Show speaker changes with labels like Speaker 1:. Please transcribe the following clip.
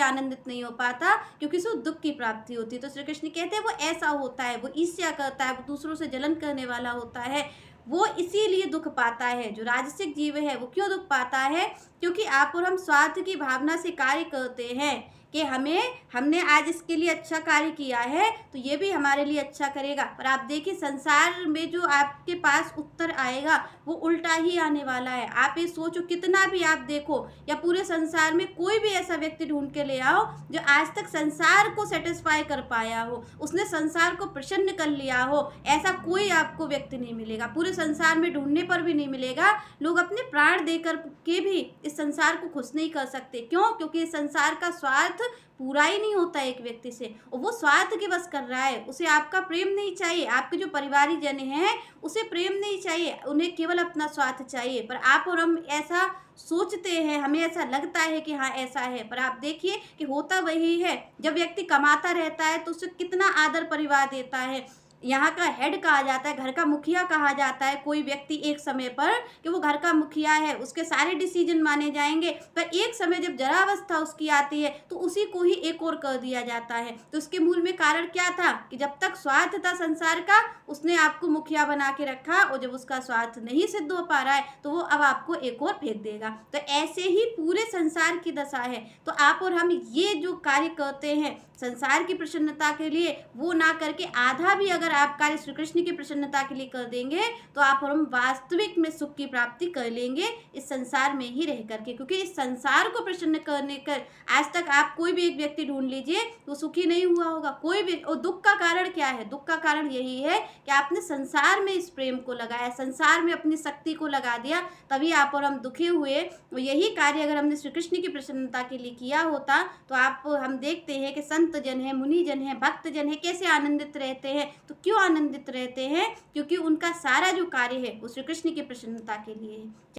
Speaker 1: आनंदित नहीं हो पाता, क्योंकि उसको दुःख की प्राप्ति होती है। तो श्री कृष्ण कहते हैं वो ऐसा होता है, वो ईर्ष्या करता है, वो दूसरों से जलन करने वाला होता है, वो इसीलिए दुःख पाता है। जो राजसिक जीव है वो क्यों दुःख पाता है? क्योंकि आप और हम स्वार्थ की भावना से कार्य करते हैं कि हमने आज इसके लिए अच्छा कार्य किया है तो ये भी हमारे लिए अच्छा करेगा। पर आप देखिए संसार में जो आपके पास उत्तर आएगा वो उल्टा ही आने वाला है। आप ये सोचो, कितना भी आप देखो या पूरे संसार में कोई भी ऐसा व्यक्ति ढूंढ के ले आओ जो आज तक संसार को सेटिस्फाई कर पाया हो, उसने संसार को प्रसन्न कर लिया हो, ऐसा कोई आपको व्यक्ति नहीं मिलेगा। पूरे संसार में ढूंढने पर भी नहीं मिलेगा। लोग अपने प्राण देकर के भी इस संसार को खुश नहीं कर सकते। क्यों? क्योंकि इस संसार का स्वार्थ पूरा ही नहीं होता एक व्यक्ति से, और वो स्वार्थ के बस कर रहा है। उसे आपका प्रेम नहीं चाहिए, आपके जो परिवारी जन हैं उसे प्रेम नहीं चाहिए, उन्हें केवल अपना स्वार्थ चाहिए। पर आप और हम ऐसा सोचते हैं, हमें ऐसा लगता है कि हाँ ऐसा है, पर आप देखिए कि होता वही है। जब व्यक्ति कमाता रहता है तो उसे कितना आदर परिवार देता है, यहाँ का हेड कहा जाता है, घर का मुखिया कहा जाता है कोई व्यक्ति एक समय पर, कि वो घर का मुखिया है, उसके सारे डिसीजन माने जाएंगे। पर एक समय जब जरावस्था उसकी आती है तो उसी को ही एक और कर दिया जाता है। तो उसके मूल में कारण क्या था कि जब तक स्वार्थ था संसार का, उसने आपको मुखिया बना के रखा, और जब उसका स्वार्थ नहीं सिद्ध हो पा रहा है तो वो अब आपको एक और फेंक देगा। तो ऐसे ही पूरे संसार की दशा है। तो आप और हम ये जो कार्य करते हैं संसार की प्रसन्नता के लिए, वो ना करके आधा भी अगर आप कार्य श्री कृष्ण की प्रसन्नता के लिए कर देंगे तो आप और हम वास्तविक में सुख की प्राप्ति कर लेंगे इस संसार में ही रह करके। क्योंकि इस संसार को प्रसन्न करने कर आज तक आप कोई भी एक व्यक्ति ढूंढ लीजिए वो सुखी नहीं हुआ होगा कोई भी। और दुख का कारण क्या है? दुख का कारण यही है कि आपने संसार में इस प्रेम को लगाया, संसार में अपनी शक्ति को लगा दिया, तभी आप और हम दुखी हुए। और यही कार्य अगर हमने श्री कृष्ण की प्रसन्नता के लिए किया होता तो हम देखते हैं कि संत जन है, मुनि जन है, भक्त जन है, कैसे आनंदित रहते हैं। तो क्यों आनंदित रहते हैं? क्योंकि उनका सारा जो कार्य है वो श्री कृष्ण की प्रसन्नता के लिए है।